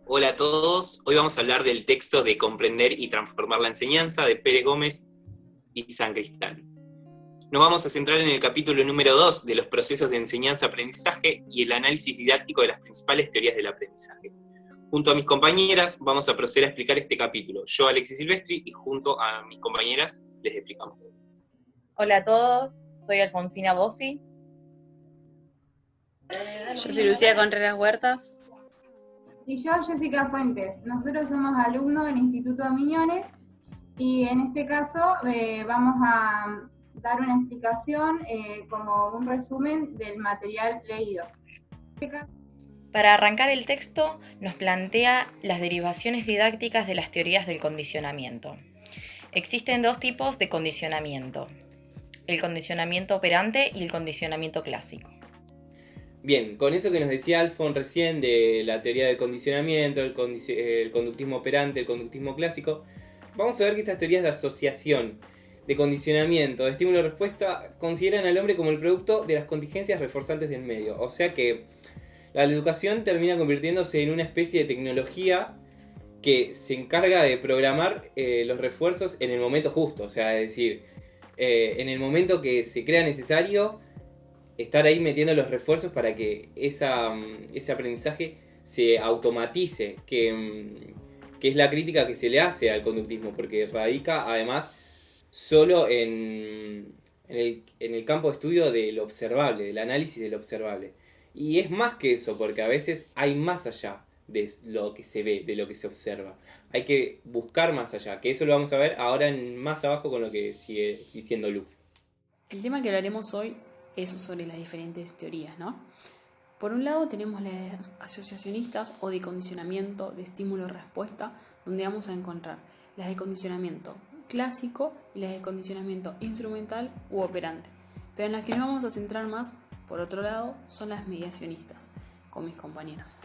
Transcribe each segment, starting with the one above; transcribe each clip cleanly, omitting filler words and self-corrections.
Hola a todos, hoy vamos a hablar del texto de Comprender y transformar la enseñanza de Pérez Gómez y San Cristal. Nos vamos a centrar en el capítulo número 2 de los procesos de enseñanza-aprendizaje y el análisis didáctico de las principales teorías del aprendizaje. Junto a mis compañeras vamos a proceder a explicar este capítulo. Yo, Alexis Silvestri, y junto a mis compañeras les explicamos. Hola a todos, soy Alfonsina Bossi. Yo soy Lucía Contreras Huertas. Y yo, Jessica Fuentes. Nosotros somos alumnos del Instituto Miñones y en este caso vamos a dar una explicación como un resumen del material leído. Para arrancar el texto, nos plantea las derivaciones didácticas de las teorías del condicionamiento. Existen dos tipos de condicionamiento: el condicionamiento operante y el condicionamiento clásico. Bien, con eso que nos decía Alfon recién de la teoría del condicionamiento, el conductismo operante, el conductismo clásico, vamos a ver que estas teorías de asociación, de condicionamiento, de estímulo-respuesta, consideran al hombre como el producto de las contingencias reforzantes del medio. O sea que la educación termina convirtiéndose en una especie de tecnología que se encarga de programar los refuerzos en el momento justo. O sea, es decir, en el momento que se crea necesario, estar ahí metiendo los refuerzos para que ese aprendizaje se automatice, que es la crítica que se le hace al conductismo, porque radica además solo en el campo de estudio del observable, del análisis del observable. Y es más que eso, porque a veces hay más allá de lo que se ve, de lo que se observa. Hay que buscar más allá, que eso lo vamos a ver ahora más abajo con lo que sigue diciendo Lu. El tema que hablaremos hoy es sobre las diferentes teorías, ¿no? Por un lado tenemos las asociacionistas o de condicionamiento de estímulo-respuesta, donde vamos a encontrar las de condicionamiento clásico y las de condicionamiento instrumental u operante. Pero en las que nos vamos a centrar más, por otro lado, son las mediacionistas, con mis compañeros.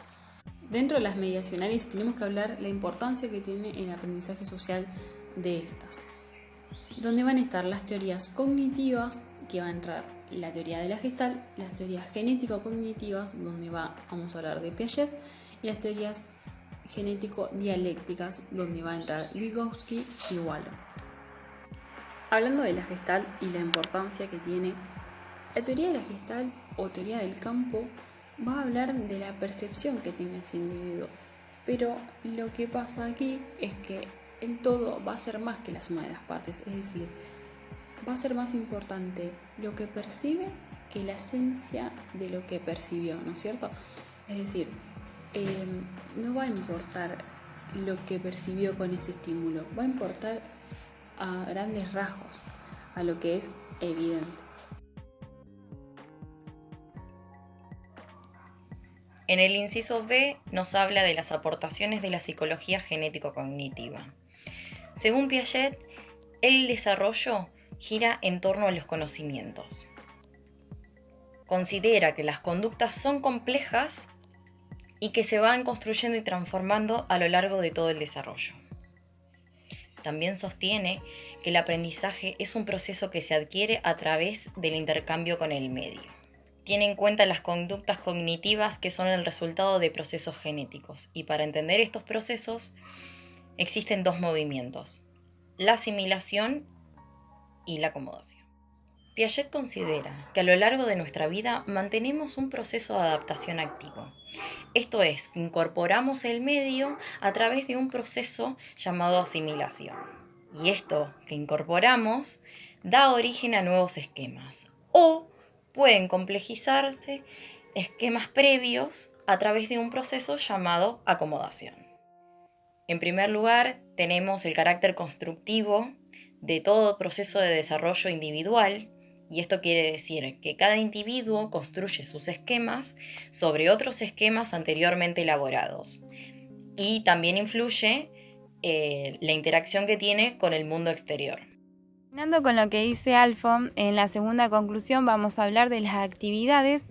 Dentro de las mediacionales tenemos que hablar la importancia que tiene el aprendizaje social de estas, donde van a estar las teorías cognitivas, que va a entrar la teoría de la Gestalt, las teorías genético-cognitivas, donde vamos a hablar de Piaget, y las teorías genético-dialécticas, donde va a entrar Vygotsky y Wallach. Hablando de la Gestalt y la importancia que tiene, la teoría de la Gestalt o teoría del campo va a hablar de la percepción que tiene ese individuo, pero lo que pasa aquí es que el todo va a ser más que la suma de las partes, es decir, va a ser más importante lo que percibe que la esencia de lo que percibió, ¿no es cierto? Es decir, no va a importar lo que percibió con ese estímulo, va a importar a grandes rasgos, a lo que es evidente. En el inciso B nos habla de las aportaciones de la psicología genético-cognitiva. Según Piaget, el desarrollo gira en torno a los conocimientos. Considera que las conductas son complejas y que se van construyendo y transformando a lo largo de todo el desarrollo. También sostiene que el aprendizaje es un proceso que se adquiere a través del intercambio con el medio. Tiene en cuenta las conductas cognitivas que son el resultado de procesos genéticos, y para entender estos procesos existen dos movimientos: la asimilación y la acomodación. Piaget considera que a lo largo de nuestra vida mantenemos un proceso de adaptación activo. Esto es, que incorporamos el medio a través de un proceso llamado asimilación. Y esto que incorporamos da origen a nuevos esquemas, o pueden complejizarse esquemas previos a través de un proceso llamado acomodación. En primer lugar, tenemos el carácter constructivo de todo proceso de desarrollo individual, y esto quiere decir que cada individuo construye sus esquemas sobre otros esquemas anteriormente elaborados, y también influye la interacción que tiene con el mundo exterior. Terminando con lo que dice Alfon, en la segunda conclusión vamos a hablar de las actividades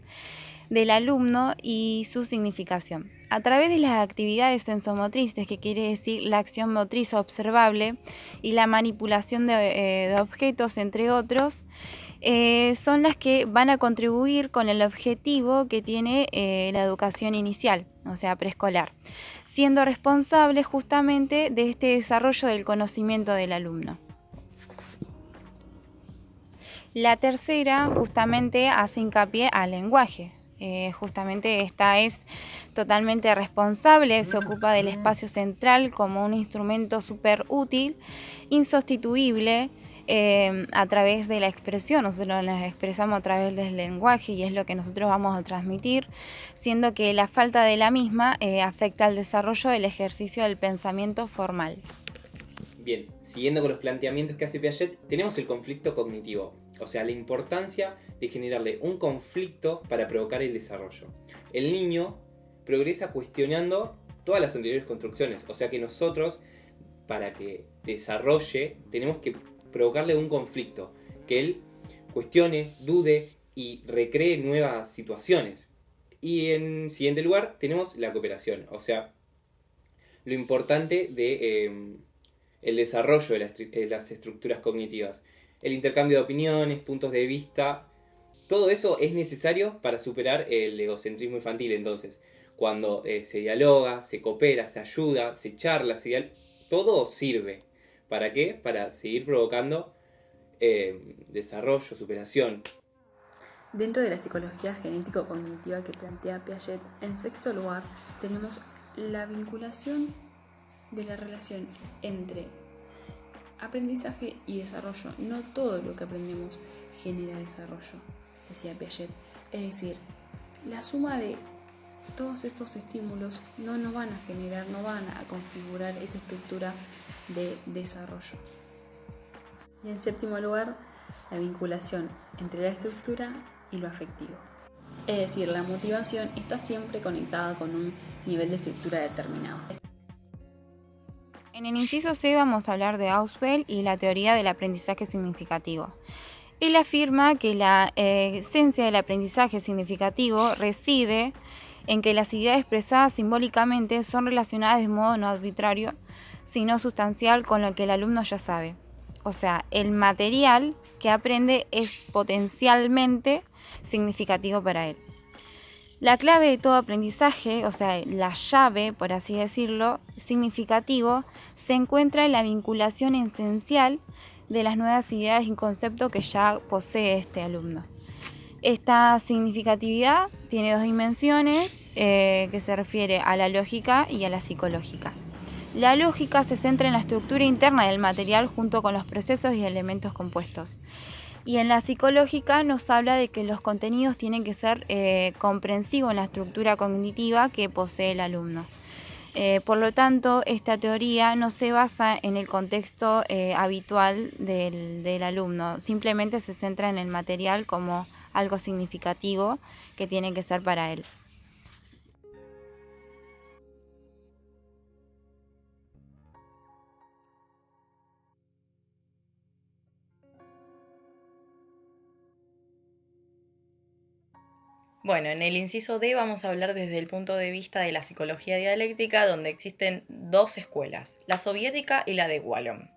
del alumno y su significación. A través de las actividades sensomotrices, que quiere decir la acción motriz observable y la manipulación de objetos, entre otros, son las que van a contribuir con el objetivo que tiene la educación inicial, o sea, preescolar. siendo responsable justamente de este desarrollo del conocimiento del alumno. La tercera justamente hace hincapié al lenguaje. Justamente esta es totalmente responsable, se ocupa del espacio central como un instrumento súper útil, insustituible, a través de la expresión. Nosotros nos expresamos a través del lenguaje y es lo que nosotros vamos a transmitir, siendo que la falta de la misma afecta al desarrollo del ejercicio del pensamiento formal. Bien, siguiendo con los planteamientos que hace Piaget, tenemos el conflicto cognitivo, o sea, la importancia de generarle un conflicto para provocar el desarrollo. El niño progresa cuestionando todas las anteriores construcciones, o sea que nosotros, para que desarrolle, tenemos que provocarle un conflicto, que él cuestione, dude y recree nuevas situaciones. Y en siguiente lugar tenemos la cooperación, o sea, lo importante de el desarrollo de las estructuras cognitivas, el intercambio de opiniones, puntos de vista, todo eso es necesario para superar el egocentrismo infantil. Entonces, cuando se dialoga, se coopera, se ayuda, se charla, todo sirve. ¿Para qué? Para seguir provocando desarrollo, superación. Dentro de la psicología genético-cognitiva que plantea Piaget, en sexto lugar tenemos la vinculación de la relación entre aprendizaje y desarrollo. No todo lo que aprendemos genera desarrollo, decía Piaget. Es decir, la suma de todos estos estímulos no nos van a generar, no van a configurar esa estructura de desarrollo. Y en séptimo lugar, la vinculación entre la estructura y lo afectivo. Es decir, la motivación está siempre conectada con un nivel de estructura determinado. En el inciso C vamos a hablar de Ausubel y la teoría del aprendizaje significativo. Él afirma que la esencia del aprendizaje significativo reside en que las ideas expresadas simbólicamente son relacionadas de modo no arbitrario, sino sustancial con lo que el alumno ya sabe. O sea, el material que aprende es potencialmente significativo para él. La clave de todo aprendizaje, o sea, la llave, por así decirlo, significativo, se encuentra en la vinculación esencial de las nuevas ideas y conceptos que ya posee este alumno. Esta significatividad tiene dos dimensiones que se refiere a la lógica y a la psicológica. La lógica se centra en la estructura interna del material junto con los procesos y elementos compuestos. Y en la psicológica nos habla de que los contenidos tienen que ser comprensivos en la estructura cognitiva que posee el alumno. Por lo tanto, esta teoría no se basa en el contexto habitual del alumno, simplemente se centra en el material como algo significativo que tiene que ser para él. Bueno, en el inciso D vamos a hablar desde el punto de vista de la psicología dialéctica, donde existen dos escuelas, la soviética y la de Wallon.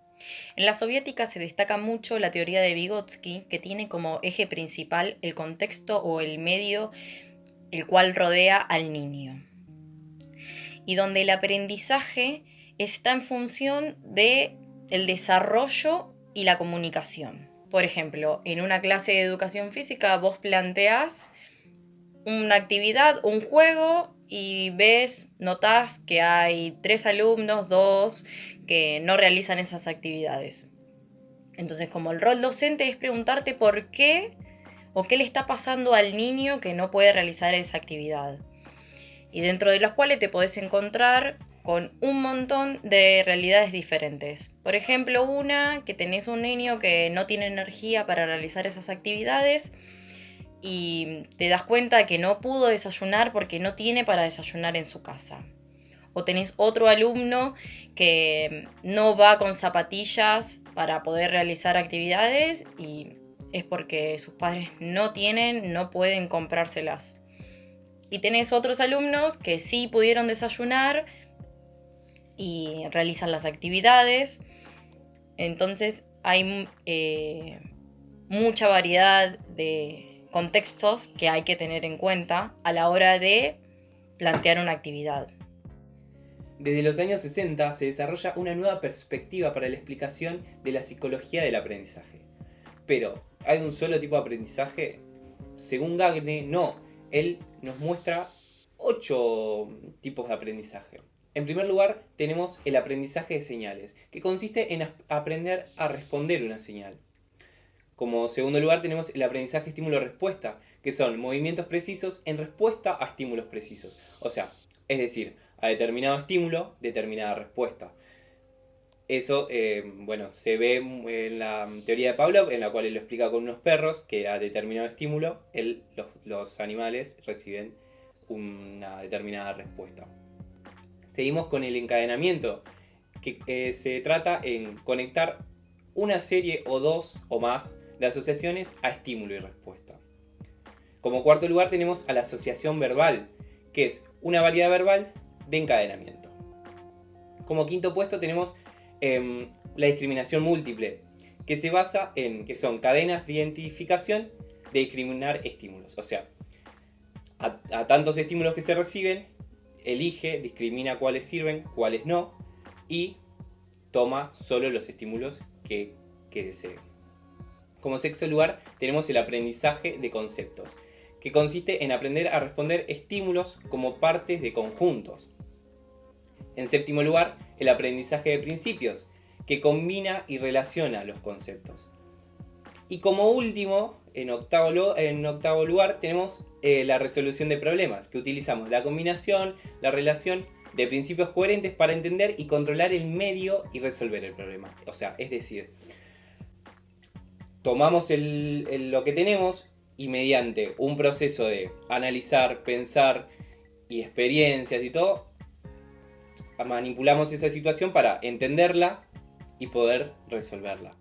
En la soviética se destaca mucho la teoría de Vygotsky, que tiene como eje principal el contexto o el medio el cual rodea al niño, y donde el aprendizaje está en función de el desarrollo y la comunicación. Por ejemplo, en una clase de educación física vos planteás una actividad, un juego, y notás que hay 3 alumnos, 2 que no realizan esas actividades. Entonces, como el rol docente es preguntarte por qué o qué le está pasando al niño que no puede realizar esa actividad. Y dentro de las cuales te podés encontrar con un montón de realidades diferentes. Por ejemplo, una que tenés un niño que no tiene energía para realizar esas actividades y te das cuenta que no pudo desayunar porque no tiene para desayunar en su casa. O tenés otro alumno que no va con zapatillas para poder realizar actividades y es porque sus padres no pueden comprárselas. Y tenés otros alumnos que sí pudieron desayunar y realizan las actividades. Entonces hay mucha variedad de contextos que hay que tener en cuenta a la hora de plantear una actividad. Desde los años 60 se desarrolla una nueva perspectiva para la explicación de la psicología del aprendizaje. Pero, ¿hay un solo tipo de aprendizaje? Según Gagne, no. Él nos muestra 8 tipos de aprendizaje. En primer lugar, tenemos el aprendizaje de señales, que consiste en aprender a responder una señal. Como segundo lugar, tenemos el aprendizaje estímulo-respuesta, que son movimientos precisos en respuesta a estímulos precisos. O sea, es decir, a determinado estímulo, determinada respuesta. Eso, se ve en la teoría de Pavlov, en la cual él lo explica con unos perros, que a determinado estímulo, los animales reciben una determinada respuesta. Seguimos con el encadenamiento, que se trata en conectar una serie o dos o más de asociaciones a estímulo y respuesta. Como cuarto lugar tenemos a la asociación verbal, que es una variedad verbal de encadenamiento. Como quinto puesto tenemos la discriminación múltiple, que se basa en que son cadenas de identificación de discriminar estímulos. O sea, a tantos estímulos que se reciben, elige, discrimina cuáles sirven, cuáles no, y toma solo los estímulos que desee. Como sexto lugar tenemos el aprendizaje de conceptos, que consiste en aprender a responder estímulos como partes de conjuntos. En séptimo lugar, el aprendizaje de principios, que combina y relaciona los conceptos. Y como último, en octavo lugar, tenemos la resolución de problemas, que utilizamos la combinación, la relación de principios coherentes para entender y controlar el medio y resolver el problema. O sea, es decir, tomamos lo que tenemos y mediante un proceso de analizar, pensar y experiencias y todo, manipulamos esa situación para entenderla y poder resolverla.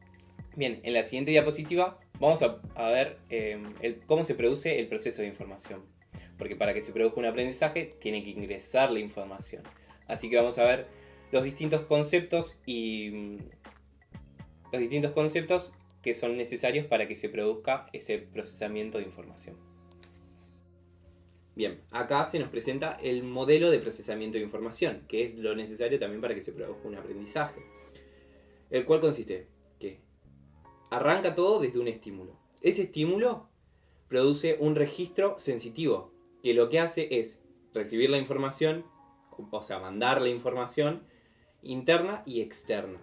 Bien, en la siguiente diapositiva vamos a ver cómo se produce el proceso de información. Porque para que se produzca un aprendizaje tiene que ingresar la información. Así que vamos a ver los distintos conceptos que son necesarios para que se produzca ese procesamiento de información. Bien, acá se nos presenta el modelo de procesamiento de información, que es lo necesario también para que se produzca un aprendizaje. El cual consiste que arranca todo desde un estímulo. Ese estímulo produce un registro sensitivo, que lo que hace es recibir la información, o sea, mandar la información interna y externa.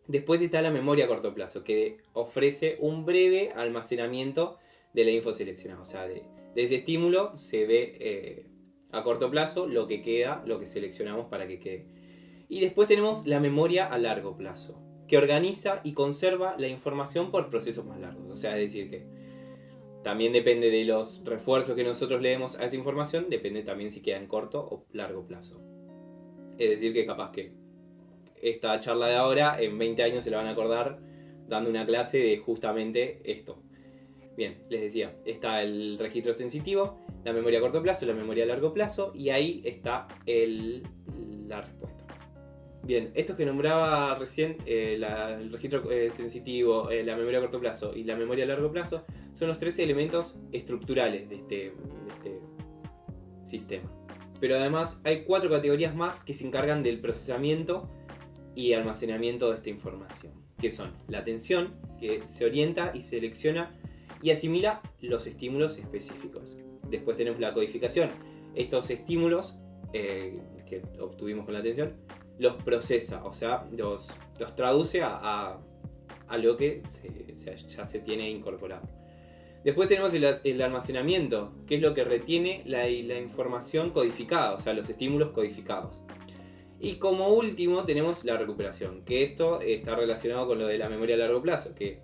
Después está la memoria a corto plazo, que ofrece un breve almacenamiento de la info seleccionada. O sea, de ese estímulo se ve a corto plazo lo que queda, lo que seleccionamos para que quede. Y después tenemos la memoria a largo plazo, que organiza y conserva la información por procesos más largos. O sea, es decir que también depende de los refuerzos que nosotros le demos a esa información, depende también si queda en corto o largo plazo. Es decir que capaz que esta charla de ahora, en 20 años se la van a acordar dando una clase de justamente esto. Bien, les decía, está el registro sensitivo, la memoria a corto plazo, la memoria a largo plazo, y ahí está la respuesta. Bien, estos que nombraba recién, el registro sensitivo, la memoria a corto plazo y la memoria a largo plazo, son los 3 elementos estructurales de este sistema. Pero además hay 4 categorías más que se encargan del procesamiento y almacenamiento de esta información, que son la atención, que se orienta y selecciona y asimila los estímulos específicos. Después tenemos la codificación. Estos estímulos que obtuvimos con la atención los procesa, o sea, los traduce a lo que ya se tiene incorporado. Después tenemos el almacenamiento, que es lo que retiene la información codificada, o sea, los estímulos codificados. Y como último tenemos la recuperación, que esto está relacionado con lo de la memoria a largo plazo, que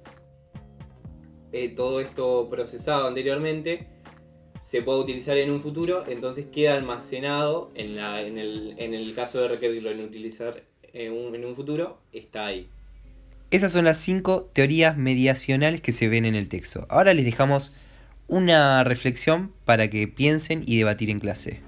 todo esto procesado anteriormente se puede utilizar en un futuro, entonces queda almacenado en el caso de requerirlo en utilizar en un futuro, está ahí. Esas son las 5 teorías mediacionales que se ven en el texto. Ahora les dejamos una reflexión para que piensen y debatir en clase.